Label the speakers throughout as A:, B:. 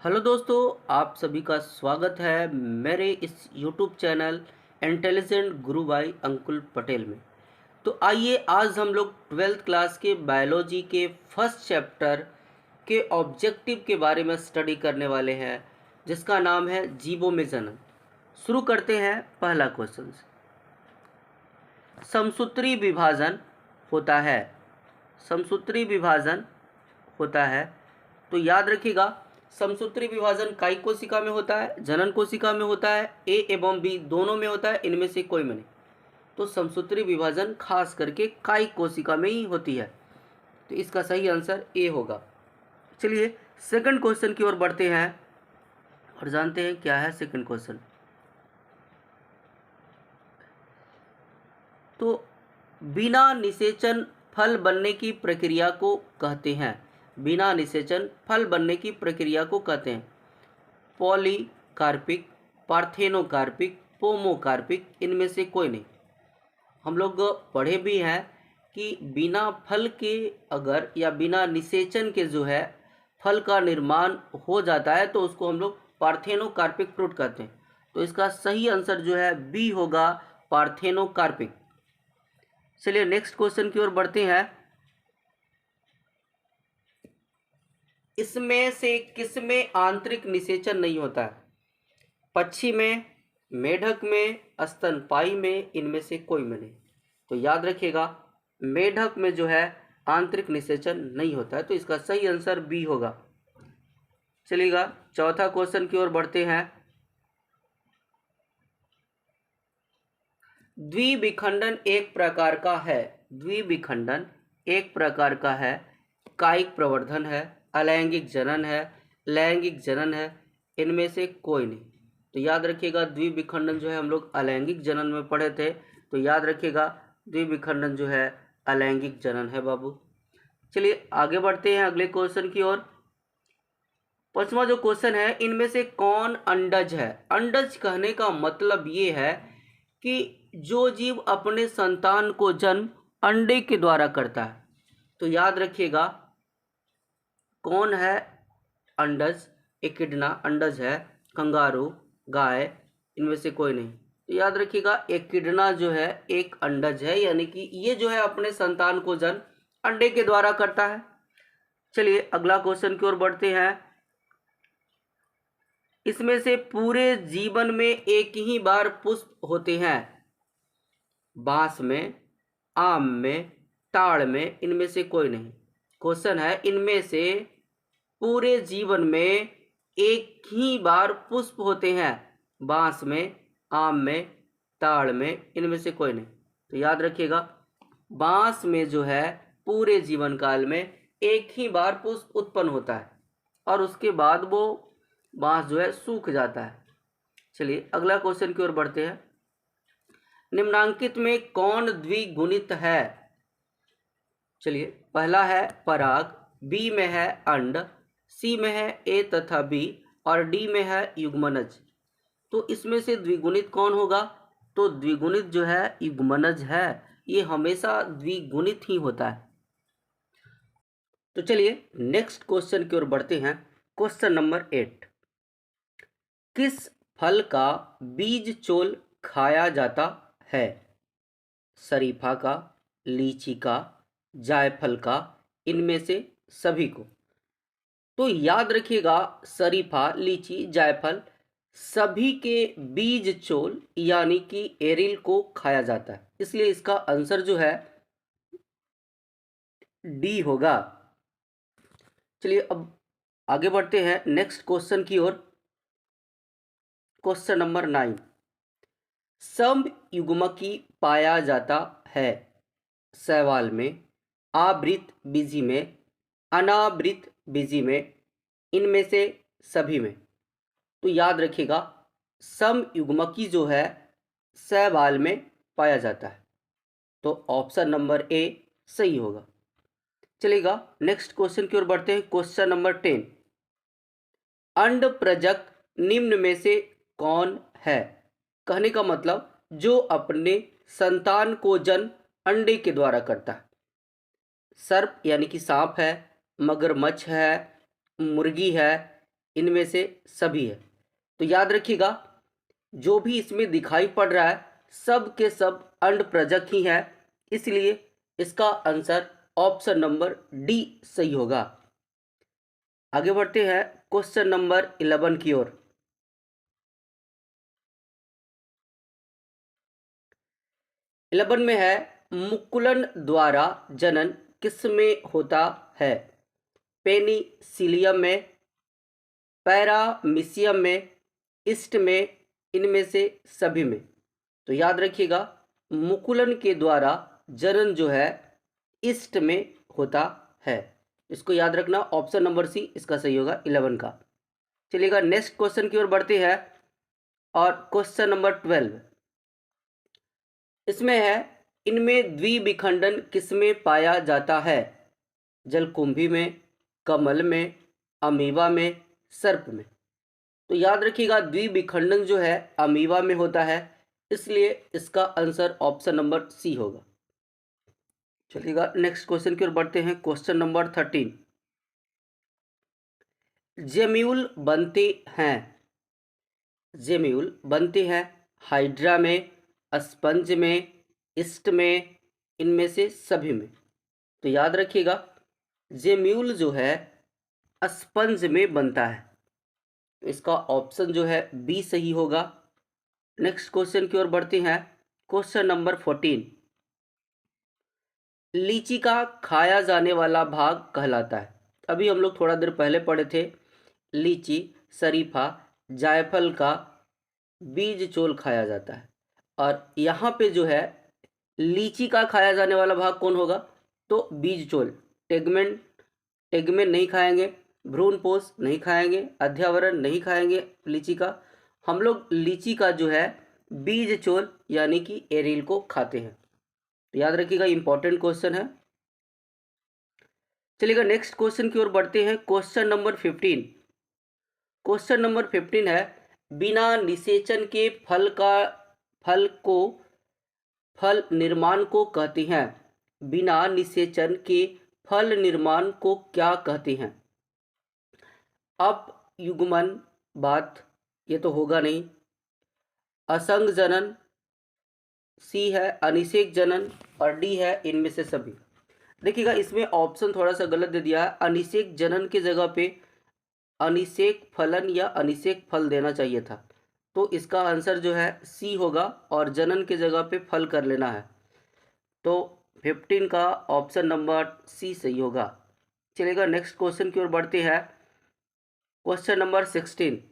A: Hello दोस्तों, आप सभी का स्वागत है मेरे इस यूट्यूब चैनल इंटेलिजेंट गुरु भाई अंकुल पटेल में। तो आइए आज हम लोग ट्वेल्थ क्लास के बायोलॉजी के फर्स्ट चैप्टर के ऑब्जेक्टिव के बारे में स्टडी करने वाले हैं, जिसका नाम है जीवों में जनन। शुरू करते हैं। पहला क्वेश्चन, समसूत्री विभाजन होता है। समसूत्री विभाजन होता है तो याद रखिएगा, समसूत्री विभाजन कायिक कोशिका में होता है, जनन कोशिका में होता है, ए एवं बी दोनों में होता है, इनमें से कोई में नहीं। तो समसूत्री विभाजन खास करके कायिक कोशिका में ही होती है, तो इसका सही आंसर ए होगा। चलिए सेकंड क्वेश्चन की ओर बढ़ते हैं और जानते हैं क्या है सेकंड क्वेश्चन। तो बिना निषेचन फल बनने की प्रक्रिया को कहते हैं। बिना निषेचन फल बनने की प्रक्रिया को कहते हैं पॉलीकार्पिक, पार्थेनोकार्पिक, पोमोकार्पिक, इनमें से कोई नहीं। हम लोग पढ़े भी हैं कि बिना फल के अगर या बिना निषेचन के जो है फल का निर्माण हो जाता है तो उसको हम लोग पार्थेनोकार्पिक फ्रूट कहते हैं। तो इसका सही आंसर जो है बी होगा, पार्थेनोकार्पिक। चलिए नेक्स्ट क्वेश्चन की ओर बढ़ते हैं। इसमें से किसमें आंतरिक निषेचन नहीं होता है? पक्षी में, मेढक में, स्तनपायी में, इनमें से कोई में नहीं। तो याद रखिएगा, मेढक में जो है आंतरिक निषेचन नहीं होता है, तो इसका सही आंसर बी होगा। चलिएगा चौथा क्वेश्चन की ओर बढ़ते हैं। द्विविखंडन एक प्रकार का है। द्विविखंडन एक प्रकार का है, कायिक प्रवर्धन है, अलैंगिक जनन है, लैंगिक जनन है, इनमें से कोई नहीं। तो याद रखिएगा, द्विविखंडन जो है हम लोग अलैंगिक जनन में पढ़े थे, तो याद रखिएगा द्विविखंडन जो है अलैंगिक जनन है बाबू। चलिए आगे बढ़ते हैं अगले क्वेश्चन की ओर। पांचवा जो क्वेश्चन है, इनमें से कौन अंडज है? अंडज कहने का मतलब ये है कि जो जीव अपने संतान को जन्म अंडे के द्वारा करता है। तो याद रखिएगा कौन है अंडज? एकिडना अंडज है, कंगारू, गाय, इनमें से कोई नहीं। तो याद रखिएगा एकिडना जो है एक अंडज है, यानी कि ये जो है अपने संतान को जन्म अंडे के द्वारा करता है। चलिए अगला क्वेश्चन की ओर बढ़ते हैं। इसमें से पूरे जीवन में एक ही बार पुष्प होते हैं। बांस में, आम में, ताड़ में, इनमें से कोई नहीं। क्वेश्चन है इनमें से पूरे जीवन में एक ही बार पुष्प होते हैं। बांस में, आम में, ताड़ में, इनमें से कोई नहीं। तो याद रखिएगा, बांस में जो है पूरे जीवन काल में एक ही बार पुष्प उत्पन्न होता है और उसके बाद वो बांस जो है सूख जाता है। चलिए अगला क्वेश्चन की ओर बढ़ते हैं। निम्नांकित में कौन द्विगुणित है? चलिए पहला है पराग, बी में है अंड, सी में है ए तथा बी और डी में है युग्मनज। तो इसमें से द्विगुणित कौन होगा? तो द्विगुणित जो है युग्मनज है, ये हमेशा द्विगुणित ही होता है। तो चलिए नेक्स्ट क्वेश्चन की ओर बढ़ते हैं। क्वेश्चन नंबर 8, किस फल का बीज चोल खाया जाता है? शरीफा का, लीची का, जायफल का, इनमें से सभी को। तो याद रखिएगा, शरीफा, लीची, जायफल सभी के बीज चोल यानी कि एरिल को खाया जाता है, इसलिए इसका आंसर जो है डी होगा। चलिए अब आगे बढ़ते हैं नेक्स्ट क्वेश्चन की ओर। क्वेश्चन नंबर 9, समयुग्मकी पाया जाता है शैवाल में, आवृत बीजी में, अनावृत बीजी में, इनमें से सभी में। तो याद रखिएगा, समयुग्मकी जो है शैवाल में पाया जाता है, तो ऑप्शन नंबर ए सही होगा। चलेगा नेक्स्ट क्वेश्चन की ओर बढ़ते हैं। क्वेश्चन नंबर 10, अंड प्रजक निम्न में से कौन है? कहने का मतलब जो अपने संतान को जन्म अंडे के द्वारा करता है। सर्प यानी कि सांप है, मगरमच्छ है, मुर्गी है, इनमें से सभी है। तो याद रखिएगा, जो भी इसमें दिखाई पड़ रहा है सब के सब अंडप्रजक ही है, इसलिए इसका आंसर ऑप्शन नंबर डी सही होगा। आगे बढ़ते हैं क्वेश्चन नंबर 11 की ओर। 11 में है, मुकुलन द्वारा जनन किसमें होता है? पेनिसिलियम में, पैरामीशियम में, ईस्ट में, इनमें से सभी में। तो याद रखिएगा, मुकुलन के द्वारा जनन जो है ईस्ट में होता है। इसको याद रखना, ऑप्शन नंबर सी इसका सही होगा 11 का। चलिएगा नेक्स्ट क्वेश्चन की ओर बढ़ते हैं, और क्वेश्चन नंबर 12 इसमें है, इनमें द्विविखंडन किसमें पाया जाता है? जलकुंभी में, कमल में, अमीबा में, सर्प में। तो याद रखिएगा, द्विविखंडन जो है अमीबा में होता है, इसलिए इसका आंसर ऑप्शन नंबर सी होगा। चलिएगा नेक्स्ट क्वेश्चन की ओर बढ़ते हैं, क्वेश्चन नंबर 13। जेम्यूल बनते हैं, जेम्यूल बनते हैं हाइड्रा में, स्पंज में, ईस्ट में, इनमें से सभी में। तो याद रखिएगा, जेम्यूल जो है स्पंज में बनता है, तो इसका ऑप्शन जो है बी सही होगा। नेक्स्ट क्वेश्चन की ओर बढ़ते हैं, क्वेश्चन नंबर 14। लीची का खाया जाने वाला भाग कहलाता है। अभी हम लोग थोड़ा देर पहले पढ़े थे, लीची, शरीफा, जायफल का बीज चोल खाया जाता है, और यहाँ पे जो है लीची का खाया जाने वाला भाग कौन होगा? तो बीज चोल। टेगमेन, टेगमेन नहीं खाएंगे, भ्रूणपोष नहीं खाएंगे, अध्यावरण नहीं खाएंगे लीची का। हम लोग लीची का जो है बीज चोल यानी कि एरिल को खाते हैं। तो याद रखिएगा, इंपॉर्टेंट क्वेश्चन है। चलिएगा नेक्स्ट क्वेश्चन की ओर बढ़ते हैं, क्वेश्चन नंबर 15। क्वेश्चन नंबर 15 है, बिना निषेचन के फल निर्माण को कहते हैं। बिना निषेचन के फल निर्माण को क्या कहते हैं? अब युग्मन बात ये तो होगा नहीं, असंग जनन, सी है अनिषेक जनन, और डी है इनमें से सभी। देखिएगा, इसमें ऑप्शन थोड़ा सा गलत दे दिया है। अनिषेक जनन की जगह पे अनिषेक फलन या अनिषेक फल देना चाहिए था, तो इसका आंसर जो है सी होगा, और जनन की जगह पे फल कर लेना है। तो 15 का ऑप्शन नंबर सी सही होगा। चलेगा नेक्स्ट क्वेश्चन की ओर बढ़ते हैं, क्वेश्चन नंबर 16।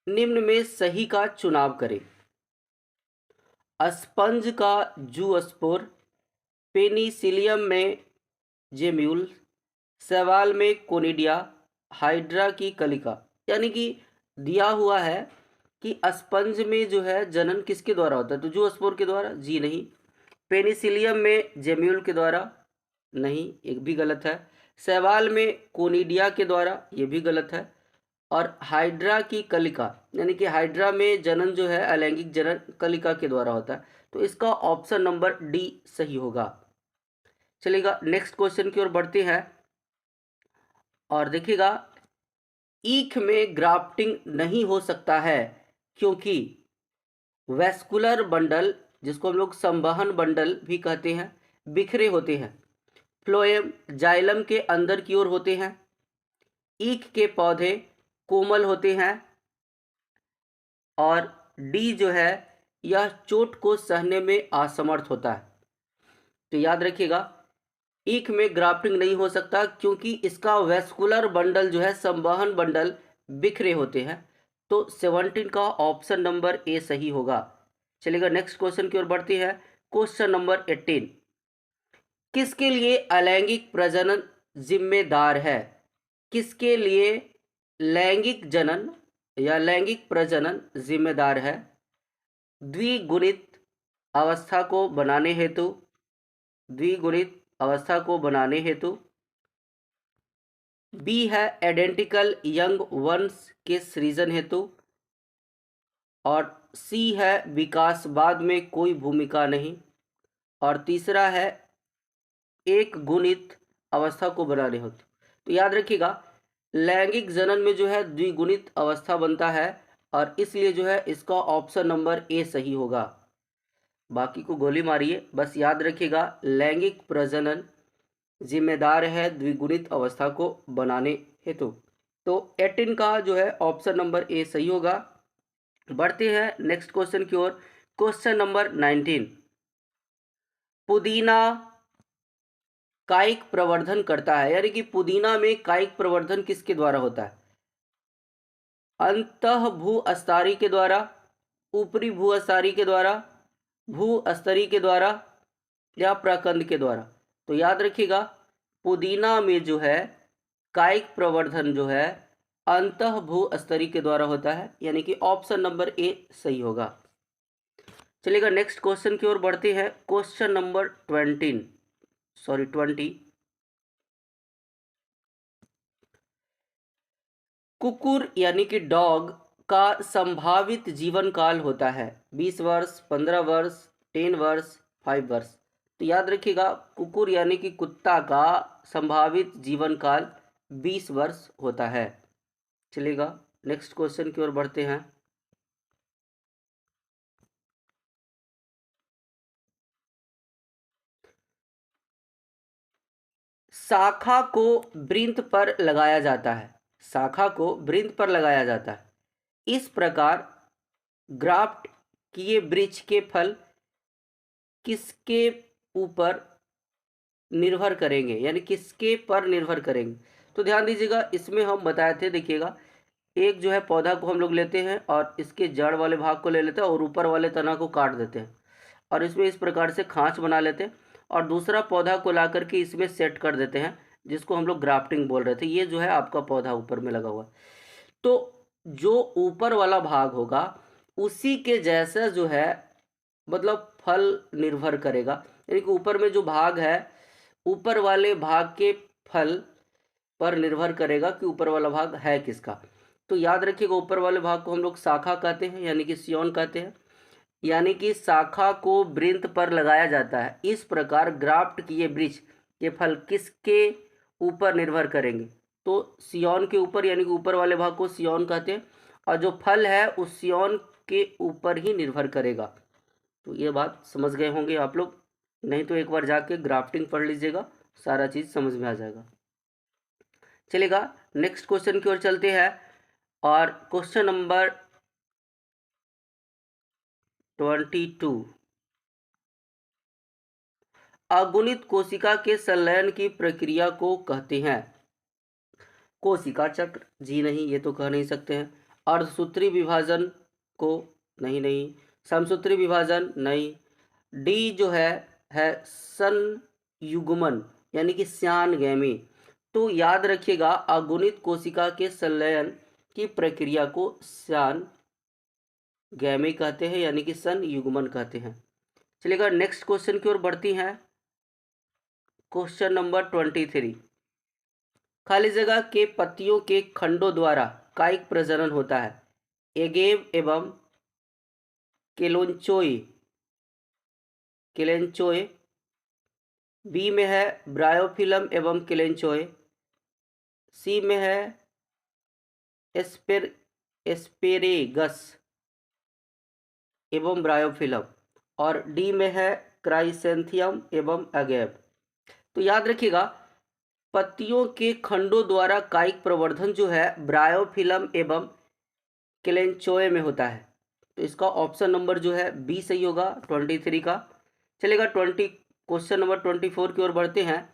A: निम्न में सही का चुनाव करें। स्पंज का जूस्पोर, पेनिसिलियम में जेम्यूल, शैवाल में कोनिडिया, हाइड्रा की कलिका। यानी कि दिया हुआ है कि स्पंज में जो है जनन किसके द्वारा होता है? तो जूस्पोर के द्वारा, जी नहीं। पेनिसिलियम में जेम्यूल के द्वारा, नहीं, एक भी गलत है। शैवाल में कोनिडिया के द्वारा, ये भी गलत है। और हाइड्रा की कलिका, यानी कि हाइड्रा में जनन जो है अलैंगिक जनन कलिका के द्वारा होता है, तो इसका ऑप्शन नंबर डी सही होगा। चलिएगा नेक्स्ट क्वेश्चन की ओर बढ़ते हैं, और देखिएगा, ईख में ग्राफ्टिंग नहीं हो सकता है क्योंकि वैस्कुलर बंडल, जिसको हम लोग संवहन बंडल भी कहते हैं, बिखरे होते हैं। फ्लोएम जाइलम के अंदर की ओर होते हैं। ईख के पौधे कोमल होते हैं, और डी जो है यह चोट को सहने में असमर्थ होता है। तो याद रखिएगा, ईख में ग्राफ्टिंग नहीं हो सकता क्योंकि इसका वैस्कुलर बंडल जो है, संवहन बंडल बिखरे होते हैं। तो 17 का ऑप्शन नंबर ए सही होगा। चलिएगा नेक्स्ट क्वेश्चन की ओर बढ़ते हैं, क्वेश्चन नंबर 18। किसके लिए अलैंगिक प्रजनन जिम्मेदार है? किसके लिए लैंगिक जनन या लैंगिक प्रजनन जिम्मेदार है? द्विगुणित अवस्था को बनाने हेतु, द्विगुणित अवस्था को बनाने हेतु, बी है आइडेंटिकल यंग वंश के सृजन हेतु, और सी है विकासवाद में कोई भूमिका नहीं, और तीसरा है एक गुणित अवस्था को बनाने हेतु। तो याद रखिएगा, लैंगिक जनन में जो है द्विगुणित अवस्था बनता है और इसलिए जो है इसका ऑप्शन नंबर ए सही होगा। बाकी को गोली मारिए, बस याद रखिएगा लैंगिक प्रजनन जिम्मेदार है द्विगुणित अवस्था को बनाने हेतु। तो 18 का जो है ऑप्शन नंबर ए सही होगा। बढ़ते हैं नेक्स्ट क्वेश्चन की ओर। क्वेश्चन नंबर 19, पुदीना कायिक प्रवर्धन करता है, यानी कि पुदीना में कायिक प्रवर्धन किसके द्वारा होता है? अंतः भूअस्तरी के द्वारा, ऊपरी भूअस्तरी के द्वारा, भूअस्तरी के द्वारा या प्रकंद के द्वारा। तो याद रखिएगा पुदीना में जो है कायिक प्रवर्धन जो है अंतः भूअस्तरी के द्वारा होता है, यानी कि ऑप्शन नंबर ए सही होगा। चलिएगा नेक्स्ट क्वेश्चन की ओर बढ़ते हैं। Question number 20। कुकुर यानी कि डॉग का संभावित जीवन काल होता है 20 वर्ष, 15 वर्ष, 10 वर्ष, 5 वर्ष। तो याद रखिएगा कुकुर यानी कि कुत्ता का संभावित जीवन काल 20 वर्ष होता है। चलिएगा नेक्स्ट क्वेश्चन की ओर बढ़ते हैं। शाखा को वृंत पर लगाया जाता है, शाखा को वृंत पर लगाया जाता है। इस प्रकार ग्राफ्ट किए वृक्ष के फल किसके ऊपर निर्भर करेंगे, यानी किसके पर निर्भर करेंगे? तो ध्यान दीजिएगा इसमें हम बताए थे, देखिएगा एक जो है पौधा को हम लोग लेते हैं और इसके जड़ वाले भाग को ले लेते हैं और ऊपर वाले तना को काट देते हैं और इसमें इस प्रकार से खांच बना लेते हैं और दूसरा पौधा को ला करके इसमें सेट कर देते हैं, जिसको हम लोग ग्राफ्टिंग बोल रहे थे। ये जो है आपका पौधा ऊपर में लगा हुआ। तो जो ऊपर वाला भाग होगा उसी के जैसा जो है मतलब फल निर्भर करेगा, यानी कि ऊपर में जो भाग है ऊपर वाले भाग के फल पर निर्भर करेगा कि ऊपर वाला भाग है किसका। तो याद रखिएगा ऊपर वाले भाग को हम लोग शाखा कहते हैं, यानी कि सियोन कहते हैं, यानी कि शाखा को वृंत पर लगाया जाता है। इस प्रकार ग्राफ्ट किए वृक्ष के फल किसके ऊपर निर्भर करेंगे? तो सियोन के ऊपर, यानी कि ऊपर वाले भाग को सियोन कहते हैं और जो फल है उस सियोन के ऊपर ही निर्भर करेगा। तो ये बात समझ गए होंगे आप लोग, नहीं तो एक बार जाके ग्राफ्टिंग पढ़ लीजिएगा, सारा चीज़ समझ में आ जाएगा। चलेगा नेक्स्ट क्वेश्चन की ओर चलते हैं और क्वेश्चन नंबर 22, अगुणित कोशिका के संलयन की प्रक्रिया को कहते हैं? कोशिका चक्र? जी नहीं, ये तो कह नहीं सकते हैं। अर्धसूत्री विभाजन को? नहीं। समसूत्री विभाजन? नहीं। डी जो है संयुग्मन, यानी कि श्यानगैमी। तो याद रखिएगा अगुणित कोशिका के संलयन की प्रक्रिया को श्यानगैमी कहते हैं, यानी कि संयुग्मन कहते हैं। चलिएगा नेक्स्ट क्वेश्चन की ओर बढ़ती हैं। क्वेश्चन नंबर 23, खाली जगह के पत्तियों के खंडों द्वारा कायिक प्रजनन होता है? एगेव एवं केलेंचोए। बी में है ब्रायोफिलम एवं केलेंचोए। सी में है एस्पेरेगस एवं ब्रायोफिलम और डी में है क्राइसेंथियम एवं अगेव। तो याद रखिएगा पत्तियों के खंडों द्वारा कायिक प्रवर्धन जो है ब्रायोफिलम एवं केलेंचोए में होता है। तो इसका ऑप्शन नंबर जो है बी सही होगा 23 का। चलेगा क्वेश्चन नंबर 24 की ओर बढ़ते हैं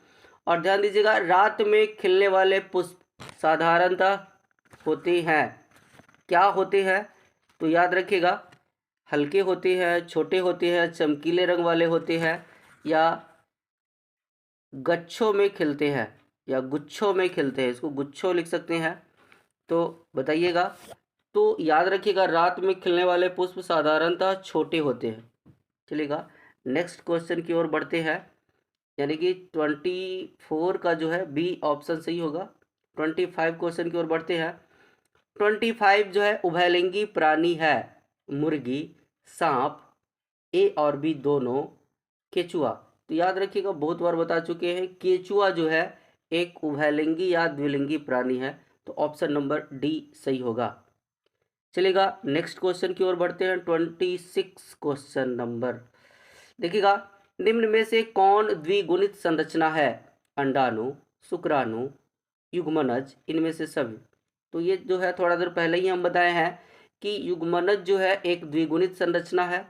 A: और ध्यान दीजिएगा रात में खिलने वाले पुष्प साधारणतः होते हैं, क्या होते हैं? तो याद रखिएगा हल्के होते हैं, छोटे होते हैं, चमकीले रंग वाले होते हैं या गच्छों में खिलते हैं या गुच्छों में खिलते हैं। इसको गुच्छों लिख सकते हैं, तो बताइएगा। तो याद रखिएगा रात में खिलने वाले पुष्प साधारणतः छोटे होते हैं। चलिएगा नेक्स्ट क्वेश्चन की ओर बढ़ते हैं, यानी कि 24 का जो है बी ऑप्शन सही होगा। 25 क्वेश्चन की ओर बढ़ते हैं। 25 जो है उभयलिंगी प्राणी है, मुर्गी, सांप, ए और बी दोनों, केचुआ। तो याद रखिएगा बहुत बार बता चुके हैं केचुआ जो है एक उभयलिंगी या द्विलिंगी प्राणी है। तो ऑप्शन नंबर डी सही होगा। चलेगा नेक्स्ट क्वेश्चन की ओर बढ़ते हैं। 26 क्वेश्चन नंबर देखिएगा, निम्न में से कौन द्विगुणित संरचना है? अंडाणु, शुक्राणु, युग्मनज, इनमें से सभी। तो ये जो है थोड़ा देर पहले ही हम बताए हैं कि युग्मनज जो है एक द्विगुणित संरचना है,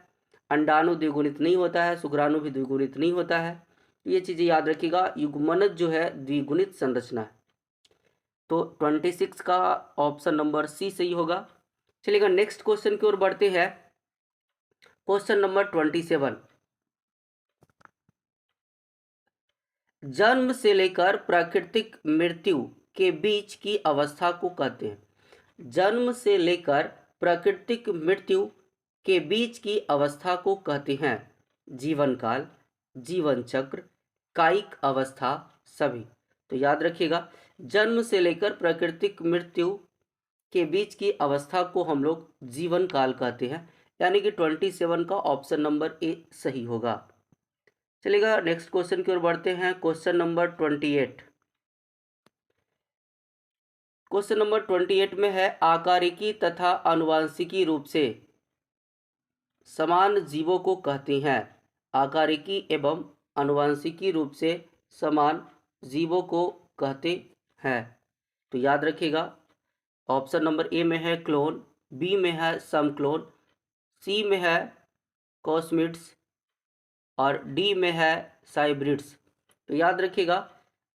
A: अंडाणु द्विगुणित नहीं होता है, शुक्राणु भी द्विगुणित नहीं होता है। ये चीज़ें याद रखिएगा, युग्मनज जो है द्विगुणित संरचना है। तो 26 का ऑप्शन नंबर सी सही होगा। चलिएगा नेक्स्ट क्वेश्चन की ओर बढ़ते हैं। क्वेश्चन नंबर 27, जन्म से लेकर प्राकृतिक मृत्यु के बीच की अवस्था को कहते हैं। जन्म से लेकर प्राकृतिक मृत्यु के बीच की अवस्था को कहते हैं जीवन काल, जीवन चक्र, कायिक अवस्था, सभी। तो याद रखिएगा, जन्म से लेकर प्राकृतिक मृत्यु के बीच की अवस्था को हम लोग जीवन काल कहते हैं, यानी कि 27 का ऑप्शन नंबर ए सही होगा। चलिएगा नेक्स्ट क्वेश्चन की ओर बढ़ते हैं। Question number 28। क्वेश्चन नंबर 28 में है, आकारिकी तथा आनुवांशिकी रूप से समान जीवों को कहते हैं। आकारिकी एवं आनुवांशिकी रूप से समान जीवों को कहते हैं। तो याद रखिएगा, ऑप्शन नंबर ए में है क्लोन, बी में है समक्लोन, सी में है कॉस्मिड्स और डी में है साइब्रिड्स। तो याद रखिएगा,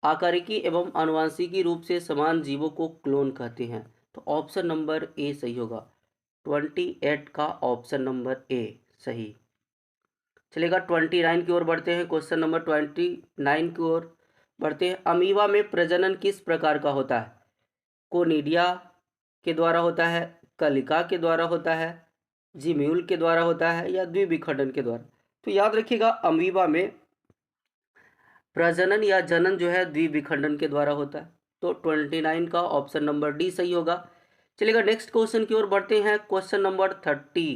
A: आकारिकी एवं आनुवांशिकी रूप से समान जीवों को क्लोन कहते हैं। तो ऑप्शन नंबर ए सही होगा। 28 का ऑप्शन नंबर ए सही। चलेगा 29 की ओर बढ़ते हैं। क्वेश्चन नंबर 29 की ओर बढ़ते हैं। अमीबा में प्रजनन किस प्रकार का होता है? कोनिडिया के द्वारा होता है, कलिका के द्वारा होता है, जिम्यूल के द्वारा होता है या द्विविखंडन के द्वारा? तो याद रखिएगा, अमीबा में प्रजनन या जनन जो है द्विविखंडन के द्वारा होता है। तो 29 का ऑप्शन नंबर डी सही होगा। चलिएगा नेक्स्ट क्वेश्चन की ओर बढ़ते हैं। क्वेश्चन नंबर 30,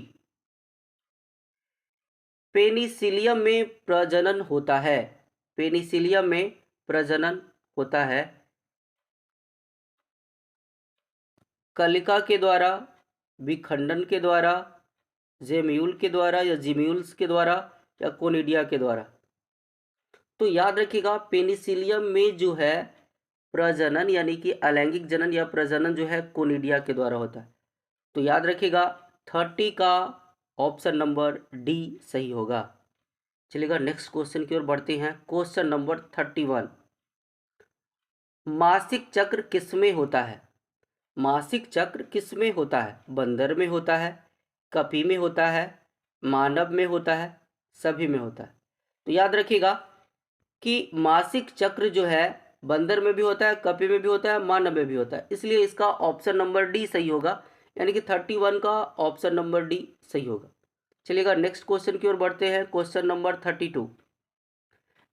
A: पेनिसिलियम में प्रजनन होता है। पेनिसिलियम में प्रजनन होता है कलिका के द्वारा, विखंडन के द्वारा, जेम्यूल के द्वारा या जिम्यूल्स के द्वारा या कोनिडिया के द्वारा? तो याद रखिएगा, पेनिसिलियम में जो है प्रजनन यानी कि अलैंगिक जनन या प्रजनन जो है कोनिडिया के द्वारा होता है। तो याद रखिएगा, 30 का ऑप्शन नंबर डी सही होगा। चलिएगा नेक्स्ट क्वेश्चन की ओर बढ़ते हैं। क्वेश्चन नंबर 31, मासिक चक्र किसमें होता है? मासिक चक्र किसमें होता है? बंदर में होता है, कपी में होता है, मानव में होता है, सभी में होता है। तो याद रखिएगा कि मासिक चक्र जो है बंदर में भी होता है, कपी में भी होता है, मानव में भी होता है, इसलिए इसका ऑप्शन नंबर डी सही होगा, यानी कि 31 का ऑप्शन नंबर डी सही होगा। चलिएगा नेक्स्ट क्वेश्चन की ओर बढ़ते हैं। क्वेश्चन नंबर 32,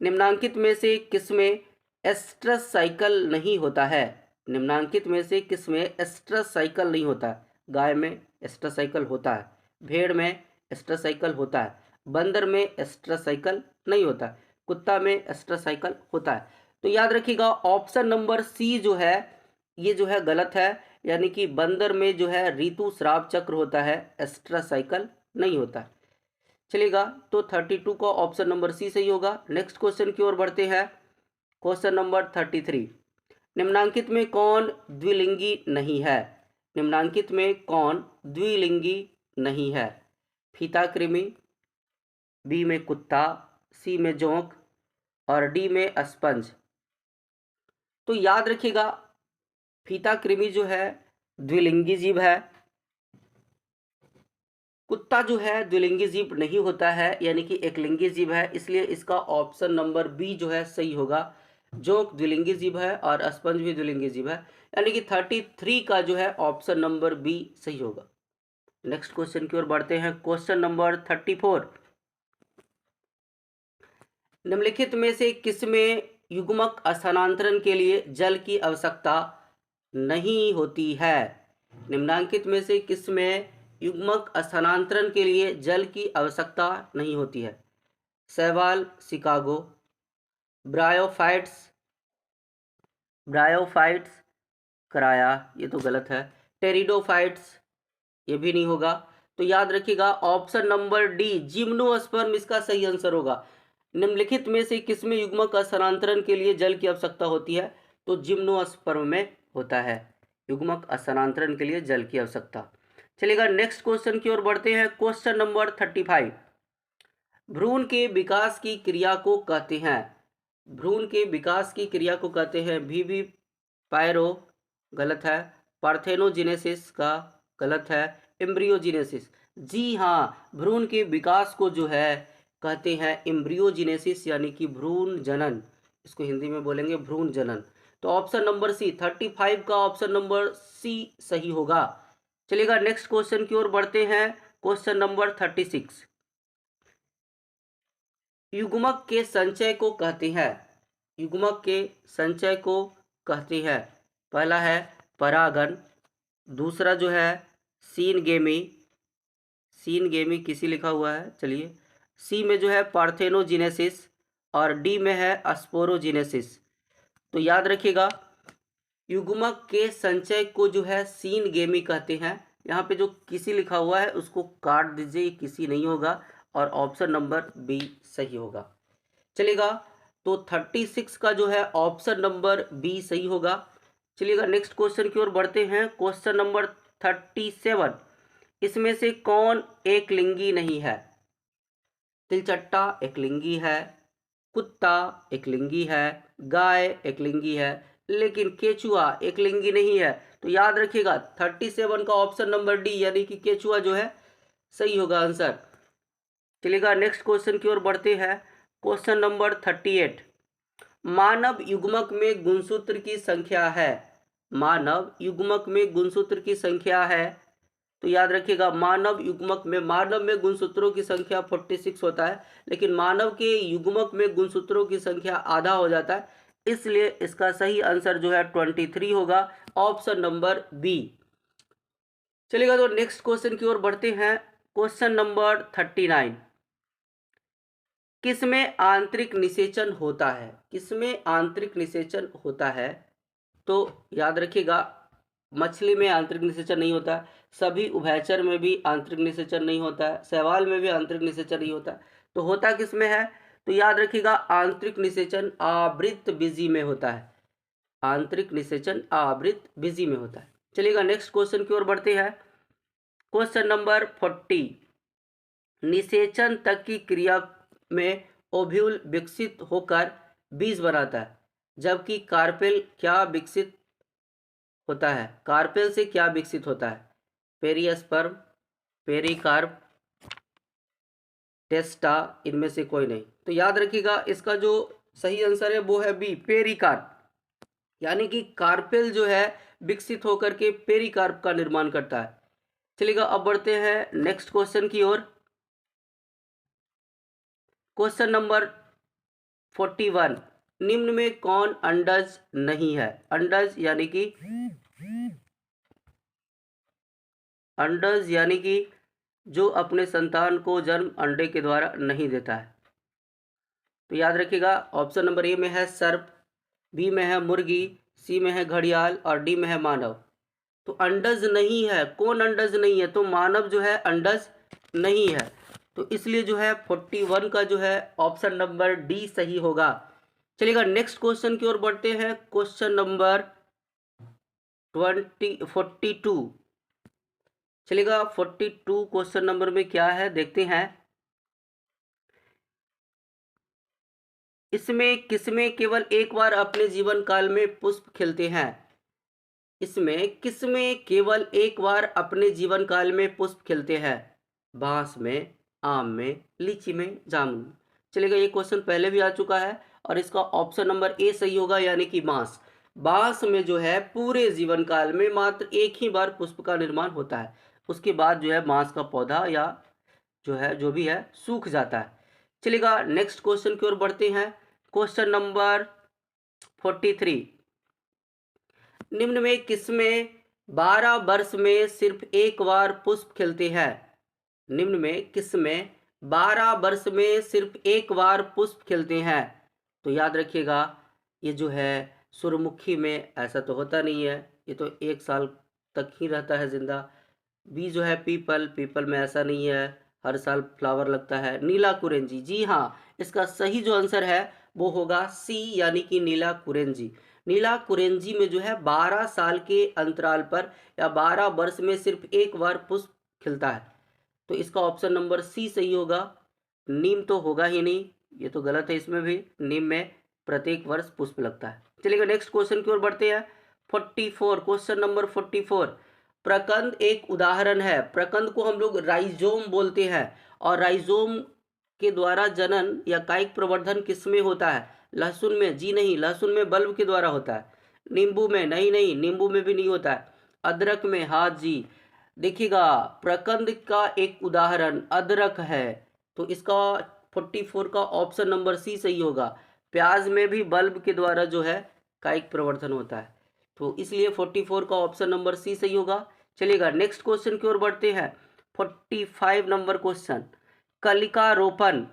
A: निम्नांकित में से किसमें एस्ट्रस साइकिल नहीं होता है? निम्नांकित में से किसमें एस्ट्रस साइकिल नहीं होता है? गाय में एस्ट्रस साइकिल होता है, भेड़ में एस्ट्रस साइकिल होता है, बंदर में एस्ट्रस साइकिल नहीं होता है, कुत्ता में एस्ट्रस साइकिल होता है। तो याद रखिएगा, ऑप्शन नंबर सी जो है ये जो है गलत है, यानी कि बंदर में जो है ऋतुस्राव चक्र होता है, एस्ट्रस साइकिल नहीं होता है। चलिएगा, तो 32 का ऑप्शन नंबर सी सही होगा। नेक्स्ट क्वेश्चन की ओर बढ़ते हैं। क्वेश्चन नंबर 33, निम्नांकित में कौन द्विलिंगी नहीं है? निम्नांकित में कौन द्विलिंगी नहीं है? फीता कृमि, बी में कुत्ता, सी में जोंक और डी में स्पंज। तो याद रखिएगा, फीता कृमि जो है द्विलिंगी जीव है, कुत्ता जो है द्विलिंगी जीव नहीं होता है, यानी कि एकलिंगी जीव है, इसलिए इसका ऑप्शन नंबर बी जो है सही होगा। जोंक द्विलिंगी जीव है और स्पंज भी द्विलिंगी जीव है, यानी कि 33 का जो है ऑप्शन नंबर बी सही होगा। नेक्स्ट क्वेश्चन की ओर बढ़ते हैं। क्वेश्चन नंबर 34, निम्नलिखित में से किसमें युग्मक स्थानांतरण के लिए जल की आवश्यकता नहीं होती है? निम्नांकित में से किसमें युग्मक स्थानांतरण के लिए जल की आवश्यकता नहीं होती है? शैवाल, शिकागो, ब्रायोफाइट्स, कराया, ये तो गलत है। टेरिडोफाइट्स, ये भी नहीं होगा। तो याद रखिएगा ऑप्शन नंबर डी जिम्नोस्पर्म इसका सही आंसर होगा। निम्नलिखित में से किसमें युग्मक का स्थानांतरण के लिए जल की आवश्यकता होती है? तो जिम्नोस्पर्म में होता है युग्मक स्थानांतरण के लिए जल की आवश्यकता। चलिएगा नेक्स्ट क्वेश्चन की ओर बढ़ते हैं। क्वेश्चन नंबर 35, भ्रूण के विकास की क्रिया को कहते हैं, भ्रूण के विकास की क्रिया को कहते हैं वीवी पायरो, गलत है। पार्थेनोजेनेसिस का गलत है। एम्ब्रियोजेनेसिस, जी हाँ, भ्रूण के विकास को जो है कहते हैं एम्ब्रियोजेनेसिस यानी कि भ्रूण जनन, इसको हिंदी में बोलेंगे भ्रूण जनन। तो ऑप्शन नंबर सी 35 का ऑप्शन नंबर सी सही होगा। चलिएगा नेक्स्ट क्वेश्चन की ओर बढ़ते हैं। क्वेश्चन नंबर 36, युग्मक के संचय को कहते हैं, युग्मक के संचय को कहते हैं। पहला है परागन, दूसरा जो है सीनगेमी, सीनगेमी किसी लिखा हुआ है, चलिए। सी में जो है पार्थेनोजेनेसिस और डी में है स्पोरोजेनेसिस। तो याद रखिएगा युग्मक के संचय को जो है सीनगेमी कहते हैं। यहाँ पे जो किसी लिखा हुआ है उसको काट दीजिए, किसी नहीं होगा और ऑप्शन नंबर बी सही होगा। चलिएगा तो 36 का जो है ऑप्शन नंबर बी सही होगा। चलिएगा नेक्स्ट क्वेश्चन की ओर बढ़ते हैं। क्वेश्चन नंबर 37, इसमें से कौन एक लिंगी नहीं है? तिलचट्टा एक लिंगी है, कुत्ता एक लिंगी है, गाय एक लिंगी है, लेकिन केचुआ एक लिंगी नहीं है। तो याद रखिएगा 37 का ऑप्शन नंबर डी यानी कि केचुआ जो है सही होगा आंसर। चलिएगा नेक्स्ट क्वेश्चन की ओर बढ़ते हैं। क्वेश्चन नंबर 38, मानव युग्मक में गुणसूत्र की संख्या है, मानव युग्मक में गुणसूत्र की संख्या है। तो याद रखिएगा मानव युग्मक में, मानव में गुणसूत्रों की संख्या 46 होता है, लेकिन मानव के युग्मक में गुणसूत्रों की संख्या आधा हो जाता है, इसलिए इसका सही आंसर जो है 23 होगा, ऑप्शन नंबर बी। चलिएगा तो नेक्स्ट क्वेश्चन की ओर बढ़ते हैं। क्वेश्चन नंबर 39, किसमें आंतरिक निषेचन होता है? किसमें आंतरिक निषेचन होता है? तो याद रखिएगा मछली में आंतरिक निषेचन नहीं होता है, सभी उभयचर में भी आंतरिक निषेचन नहीं होता है, शैवाल में भी आंतरिक निषेचन नहीं होता है। तो होता किसमें है? तो याद रखिएगा आंतरिक निषेचन आवृत बीजी में होता है, आंतरिक निषेचन आवृत बीजी में होता है। चलिएगा नेक्स्ट क्वेश्चन की ओर बढ़ते हैं। क्वेश्चन नंबर 40, निषेचन तक की क्रिया में ओव्यूल विकसित होकर बीज बनाता है, जबकि कार्पेल क्या विकसित होता है? कार्पेल से क्या विकसित होता है? पेरिस्पर्म, पेरिकार्प, टेस्टा, इनमें से कोई नहीं। तो याद रखिएगा इसका जो सही आंसर है वो है बी पेरिकार्प, यानी कि कार्पेल जो है विकसित होकर के पेरिकार्प का निर्माण करता है। चलिएगा अब बढ़ते हैं नेक्स्ट क्वेश्चन की ओर। क्वेश्चन नंबर 41, निम्न में कौन अंडज नहीं है? अंडज यानी कि, अंडज यानी कि जो अपने संतान को जन्म अंडे के द्वारा नहीं देता है। तो याद रखिएगा ऑप्शन नंबर ए में है सर्प, बी में है मुर्गी, सी में है घड़ियाल और डी में है मानव। तो अंडज नहीं है, कौन अंडज नहीं है? तो मानव जो है अंडज नहीं है, तो इसलिए जो है 41 का जो है ऑप्शन नंबर डी सही होगा। चलिएगा नेक्स्ट क्वेश्चन की ओर बढ़ते हैं। क्वेश्चन नंबर 42, चलिएगा 42 क्वेश्चन नंबर में क्या है देखते हैं। इसमें किसमें केवल एक बार अपने जीवन काल में पुष्प खिलते हैं? इसमें किसमें केवल एक बार अपने जीवन काल में पुष्प खिलते हैं? बांस में, आम में, लीची में, जामुन। चलिएगा ये क्वेश्चन पहले भी आ चुका है और इसका ऑप्शन नंबर ए सही होगा, यानी कि बांस। बांस में जो है पूरे जीवन काल में मात्र एक ही बार पुष्प का निर्माण होता है, उसके बाद जो है बांस का पौधा या जो है जो भी है सूख जाता है। चलिएगा नेक्स्ट क्वेश्चन की ओर बढ़ते हैं। क्वेश्चन नंबर 43, निम्न में किसमें 12 वर्ष में सिर्फ एक बार पुष्प खिलते हैं? निम्न में किसमें 12 वर्ष में सिर्फ एक बार पुष्प खिलते हैं? तो याद रखिएगा ये जो है सूर्यमुखी में ऐसा तो होता नहीं है, ये तो 1 साल तक ही रहता है जिंदा। बी जो है पीपल, पीपल में ऐसा नहीं है, हर साल फ्लावर लगता है। नीला कुरेंजी, जी हाँ, इसका सही जो आंसर है वो होगा सी, यानी कि नीला कुरेंजी। नीला कुरेंजी में जो है 12 साल के अंतराल पर या 12 वर्ष में सिर्फ एक बार पुष्प खिलता है, तो इसका ऑप्शन नंबर सी सही होगा। नीम तो होगा ही नहीं, ये तो गलत है, इसमें भी नीम में प्रत्येक वर्ष पुष्प लगता है। चलिएगा नेक्स्ट क्वेश्चन की ओर बढ़ते हैं। 44, क्वेश्चन नंबर 44। प्रकंद एक उदाहरण है। प्रकंद को हम लोग राइजोम बोलते हैं, और राइजोम के द्वारा जनन या कायिक प्रवर्धन किसमें होता है? लहसुन में, जी नहीं, लहसुन में बल्ब के द्वारा होता है। नींबू में, नहीं नहीं, नींबू में भी नहीं होता है। अदरक में, हाँ जी। देखिएगा, प्रकंद का एक उदाहरण अदरक है, तो इसका 44 का ऑप्शन नंबर सी सही होगा। प्याज में भी बल्ब के द्वारा जो है कायिक प्रवर्धन होता है, तो इसलिए 44 का ऑप्शन नंबर सी सही होगा। चलिएगा नेक्स्ट क्वेश्चन की ओर बढ़ते हैं। 45 नंबर क्वेश्चन, कलिका रोपण।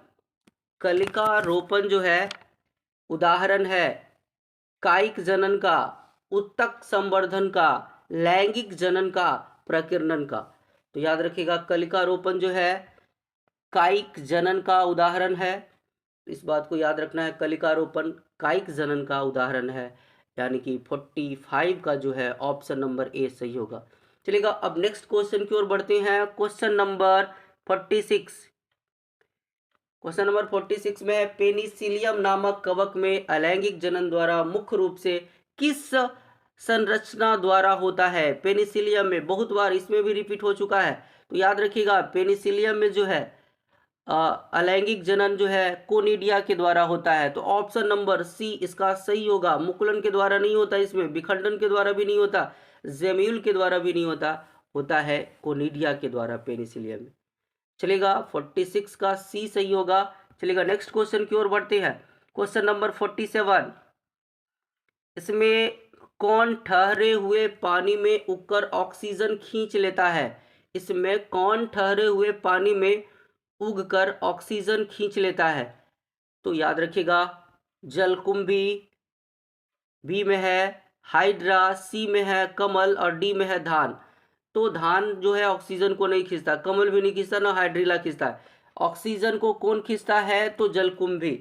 A: कलिका रोपण जो है उदाहरण है कायिक जनन का, उत्तक संवर्धन का, लैंगिक जनन का, प्रकीर्णन का। तो याद रखिएगा, कलिका रोपण जो है कायिक जनन का उदाहरण है, इस बात को याद रखना है, कलिका रोपण कायिक जनन का उदाहरण है, यानी कि 45 का जो है ऑप्शन नंबर ए सही होगा। चलिएगा अब नेक्स्ट क्वेश्चन की ओर बढ़ते हैं। Question number 46। क्वेश्चन नंबर 46 में है, पेनिसिलियम नामक कवक में अलैंगिक जनन द्वारा मुख्य रूप से किस संरचना द्वारा होता है? पेनिसिलियम में बहुत बार इसमें भी रिपीट हो चुका है, तो याद रखिएगा, पेनिसिलियम में जो है अलैंगिक जनन जो है कोनिडिया के द्वारा होता है, तो ऑप्शन नंबर सी इसका सही होगा। मुकुलन के द्वारा नहीं होता, इसमें विखंडन के द्वारा भी नहीं होता, जेम्यूल के द्वारा भी नहीं होता, होता है कोनिडिया के द्वारा पेनिसिलियम में। चलेगा 46 का सी सही होगा। चलेगा नेक्स्ट क्वेश्चन की ओर बढ़ते हैं। क्वेश्चन नंबर 47, इसमें कौन ठहरे हुए पानी में उगकर ऑक्सीजन खींच लेता है? इसमें कौन ठहरे हुए पानी में उगकर ऑक्सीजन खींच लेता है? तो याद रखिएगा, जलकुंभी, बी में है हाइड्रा, सी में है कमल और डी में है धान। तो धान जो है ऑक्सीजन को नहीं खींचता, कमल भी नहीं खींचता, ना हाइड्रिला खींचता है। ऑक्सीजन को कौन खींचता है? तो जलकुंभी।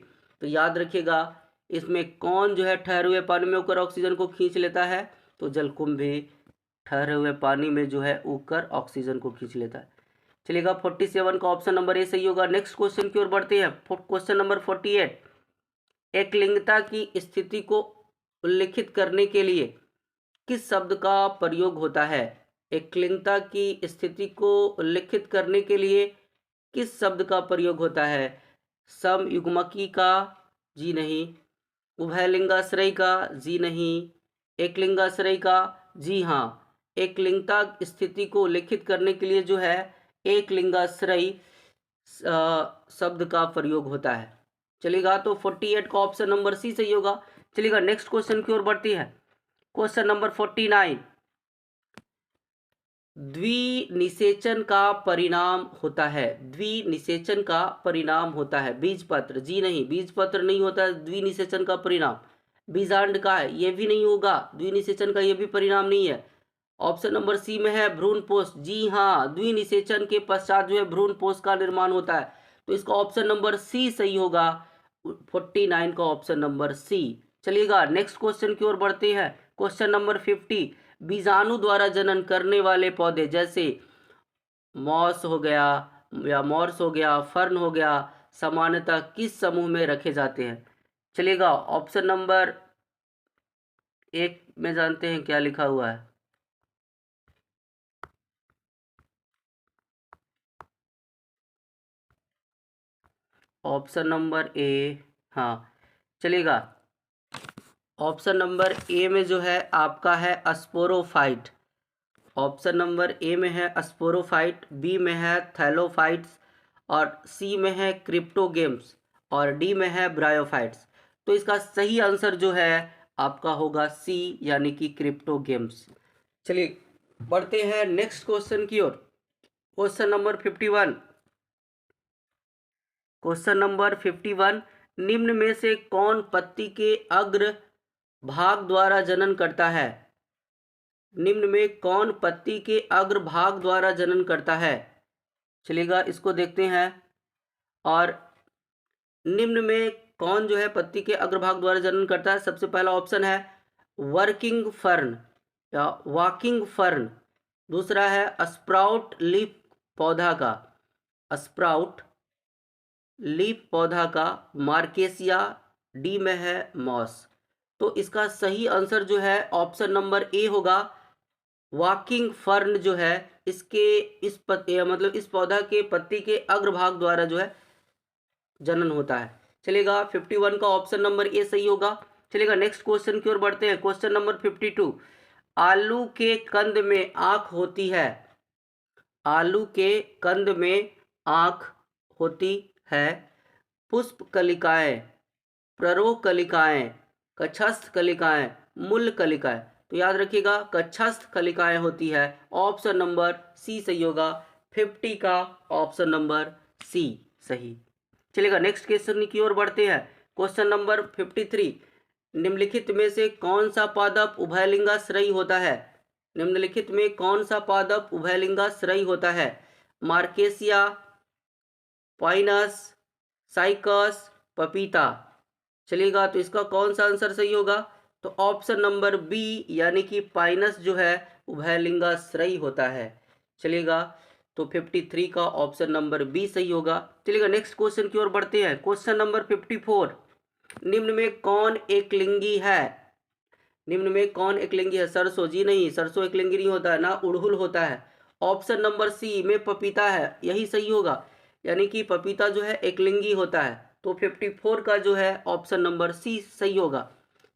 A: तो याद रखिएगा, इसमें कौन जो है ठहरे हुए पानी में उगकर ऑक्सीजन को खींच लेता है? तो जलकुंभी ठहरे हुए पानी में जो है उगकर ऑक्सीजन को खींच लेता है। चलिएगा 47 का ऑप्शन नंबर ए सही होगा। नेक्स्ट क्वेश्चन की ओर बढ़ते हैं। क्वेश्चन नंबर 48, एकलिंगता की स्थिति को उल्लिखित करने के लिए किस शब्द का प्रयोग होता है? एकलिंगता की स्थिति को उल्लिखित करने के लिए किस शब्द का प्रयोग होता है? समयुग्मकी का, जी नहीं। उभयलिंगाश्रय का, जी नहीं। एकलिंगाश्रय का, जी हाँ। एकलिंगता स्थिति को उल्लिखित करने के लिए जो है एकलिंगाश्रय शब्द का प्रयोग होता है। चलेगा, तो 48 का ऑप्शन नंबर सी सही होगा। चलिएगा नेक्स्ट क्वेश्चन की ओर बढ़ती है। क्वेश्चन नंबर 49, द्विनिषेचन का परिणाम होता है। द्विनिषेचन का परिणाम होता है बीजपत्र, जी नहीं, बीजपत्र नहीं होता है द्विनिषेचन का परिणाम। बीजांड का है, ये भी नहीं होगा, द्विनिषेचन का ये भी परिणाम नहीं है। ऑप्शन नंबर सी में है भ्रूणपोष, जी हाँ, द्विनिषेचन के पश्चात जो है भ्रूणपोष का निर्माण होता है, तो इसका ऑप्शन नंबर सी सही होगा। 49 का ऑप्शन नंबर सी। चलिएगा नेक्स्ट क्वेश्चन की ओर बढ़ते हैं। क्वेश्चन नंबर 50, बीजाणु द्वारा जनन करने वाले पौधे जैसे मॉस हो गया या मॉर्स हो गया, फर्न हो गया, सामान्यतः किस समूह में रखे जाते हैं? चलिएगा ऑप्शन नंबर 1 में जानते हैं क्या लिखा हुआ है। ऑप्शन नंबर ए, हाँ चलेगा, ऑप्शन नंबर ए में जो है आपका है स्पोरोफाइट। ऑप्शन नंबर ए में है स्पोरोफाइट, बी में है थैलोफाइट्स, और सी में है क्रिप्टोगेम्स, और डी में है ब्रायोफाइट्स। तो इसका सही आंसर जो है आपका होगा सी, यानी कि क्रिप्टोगेम्स। चलिए बढ़ते हैं नेक्स्ट क्वेश्चन की ओर। Question number 51। क्वेश्चन नंबर 51, निम्न में से कौन पत्ती के अग्र भाग द्वारा जनन करता है? निम्न में कौन पत्ती के अग्रभाग द्वारा जनन करता है? चलिएगा इसको देखते हैं। और निम्न में कौन जो है पत्ती के अग्रभाग द्वारा जनन करता है? सबसे पहला ऑप्शन है वर्किंग फर्न या वॉकिंग फर्न। दूसरा है स्प्राउट लीफ पौधा का, स्प्राउट लीफ पौधा का मार्केसिया। डी में है मॉस। तो इसका सही आंसर जो है ऑप्शन नंबर ए होगा। वॉकिंग फर्न जो है इसके मतलब इस पौधा के पत्ती के अग्रभाग द्वारा जो है जनन होता है। चलेगा 51 का ऑप्शन नंबर ए सही होगा। चलेगा नेक्स्ट क्वेश्चन की ओर बढ़ते हैं। क्वेश्चन नंबर 52, आलू के कंद में आंख होती है। आलू के कंद में आंख होती है। पुष्प कलिकाएं, प्ररोह कलिकाएं, कक्षस्थ कलिकाएं, मूल कलिकाएं। तो याद रखिएगा कक्षस्थ कलिकाएं होती है। ऑप्शन नंबर सी सही होगा। 50 का ऑप्शन नंबर सी सही। चलेगा नेक्स्ट क्वेश्चन की ओर बढ़ते हैं। क्वेश्चन नंबर 53, निम्नलिखित में से कौन सा पादप उभयलिंगाश्रयी होता है? निम्नलिखित में कौन सा पादप उभयलिंगाश्रयी होता है? मार्केसिया, पाइनस, साइकस, पपीता। चलिएगा तो इसका कौन सा आंसर सही होगा? तो ऑप्शन नंबर बी यानी कि पाइनस जो है उभयलिंगाश्रयी होता है। चलिएगा तो 53 का ऑप्शन नंबर बी सही होगा। चलिएगा नेक्स्ट क्वेश्चन की ओर बढ़ते हैं। क्वेश्चन नंबर 54, निम्न में कौन एक लिंगी है? निम्न में कौन एक लिंगी है? सरसों जी नहीं, सरसों एक लिंगी नहीं होता है ना, उड़हुल होता है। ऑप्शन नंबर सी में पपीता है, यही सही होगा। यानी कि पपीता जो है एक लिंगी होता है। तो 54 का जो है ऑप्शन नंबर सी सही होगा।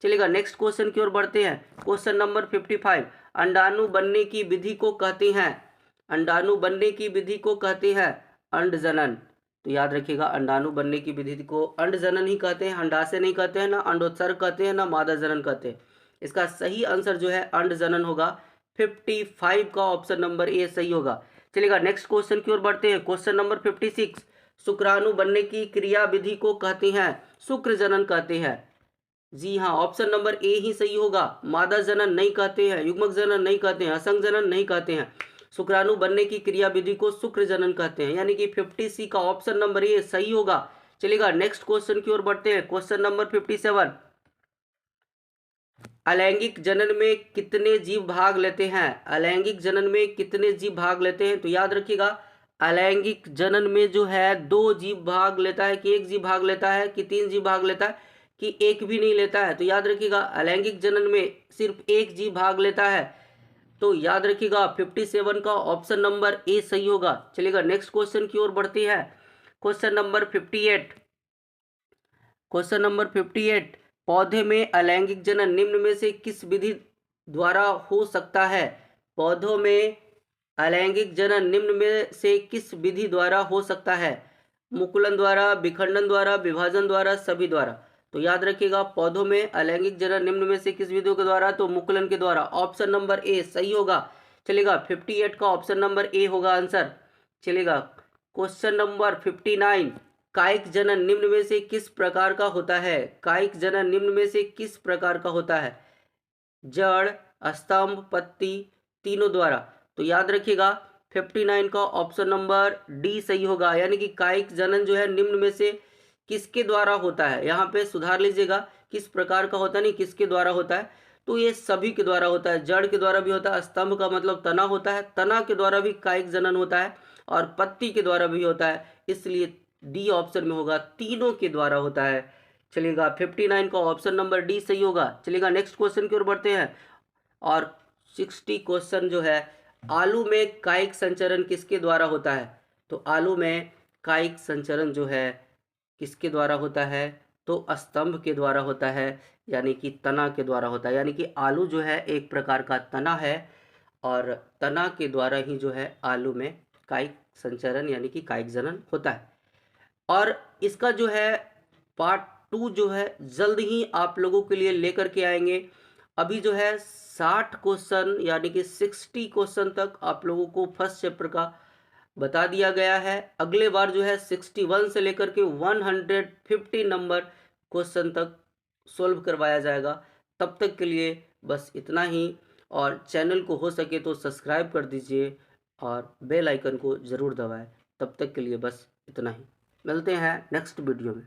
A: चलिएगा नेक्स्ट क्वेश्चन की ओर बढ़ते हैं। क्वेश्चन नंबर 55, अंडाणु बनने की विधि को कहते हैं। अंडाणु बनने की विधि को कहते हैं अंडजनन। तो याद रखिएगा अंडाणु बनने की विधि को अंडजनन ही कहते हैं, अंडाशय नहीं कहते हैं, ना अंडोत्सर्ग कहते हैं, ना मादा जनन कहते हैं। इसका सही आंसर जो है अंडजनन होगा। 55 का ऑप्शन नंबर ए सही होगा। चलिएगा नेक्स्ट क्वेश्चन की ओर बढ़ते हैं। क्वेश्चन नंबर 56, शुक्राणु बनने की क्रिया विधि को कहते हैं शुक्र जनन कहते हैं। जी हाँ, ऑप्शन नंबर ए ही सही होगा। मादा जनन नहीं कहते हैं, युग्मक जनन नहीं कहते हैं, असंग जनन नहीं कहते हैं। शुक्राणु बनने की क्रिया विधि को शुक्र जनन कहते हैं। यानी कि 50C का ऑप्शन नंबर ए सही होगा। चलिएगा नेक्स्ट क्वेश्चन की ओर बढ़ते हैं। क्वेश्चन नंबर 57, अलैंगिक जनन में कितने जीव भाग लेते हैं? अलैंगिक जनन में कितने जीव भाग लेते हैं? तो याद रखिएगा अलैंगिक जनन में जो है 2 जीव भाग लेता है, कि 1 जीव भाग लेता है, कि 3 जीव भाग लेता है, कि 1 भी नहीं लेता है। तो याद रखिएगा अलैंगिक जनन में सिर्फ 1 जीव भाग लेता है। तो याद रखिएगा 57 का ऑप्शन नंबर ए सही होगा। चलिएगा नेक्स्ट क्वेश्चन की ओर बढ़ते हैं। क्वेश्चन नंबर 58, क्वेश्चन नंबर 58, पौधे में अलैंगिक जनन निम्न में से किस विधि द्वारा हो सकता है? पौधों में अलैंगिक जनन निम्न में से किस विधि द्वारा हो सकता है? मुकुलन द्वारा, विखंडन द्वारा, विभाजन द्वारा, सभी द्वारा। तो याद रखिएगा पौधों में अलैंगिक जनन निम्न में से किस विधियों के द्वारा? तो मुकुलन के द्वारा। ऑप्शन नंबर ए सही होगा। चलेगा 58 का ऑप्शन नंबर ए होगा आंसर। चलेगा क्वेश्चन नंबर 59, कायिक जनन निम्न में से किस प्रकार का होता है? कायिक जनन निम्न में से किस प्रकार का होता है? जड़, स्तंभ, पत्ती, तीनों द्वारा। तो याद रखिएगा 59 का ऑप्शन नंबर डी सही होगा। यानी कि कायिक जनन जो है निम्न में से किसके द्वारा होता है? यहाँ पे सुधार लीजिएगा, किस प्रकार का होता नहीं, किसके द्वारा होता है। तो ये सभी के द्वारा होता है। जड़ के द्वारा भी होता है, स्तंभ का मतलब तना होता है, तना के द्वारा भी कायिक जनन होता है, और पत्ती के द्वारा भी होता है। इसलिए डी ऑप्शन में होगा, तीनों के द्वारा होता है। चलिएगा 59 का ऑप्शन नंबर डी सही होगा। चलिएगा नेक्स्ट क्वेश्चन की ओर बढ़ते हैं। और 60 क्वेश्चन जो है, आलू में कायिक संचरण किसके द्वारा होता है? तो आलू में कायिक संचरण जो है किसके द्वारा होता है? तो स्तंभ के द्वारा होता है, यानी कि तना के द्वारा होता है। यानी कि आलू जो है एक प्रकार का तना है, और तना के द्वारा ही जो है आलू में कायिक संचरण यानी कि कायिक जनन होता है। और इसका जो है पार्ट 2 जो है जल्द ही आप लोगों के लिए लेकर के आएंगे। अभी जो है 60 क्वेश्चन यानी कि 60 क्वेश्चन तक आप लोगों को फर्स्ट चैप्टर का बता दिया गया है। अगले बार जो है 61 से लेकर के 150 नंबर क्वेश्चन तक सोल्व करवाया जाएगा। तब तक के लिए बस इतना ही। और चैनल को हो सके तो सब्सक्राइब कर दीजिए और बेल आइकन को ज़रूर दबाएं। तब तक के लिए बस इतना ही। मिलते हैं नेक्स्ट वीडियो में।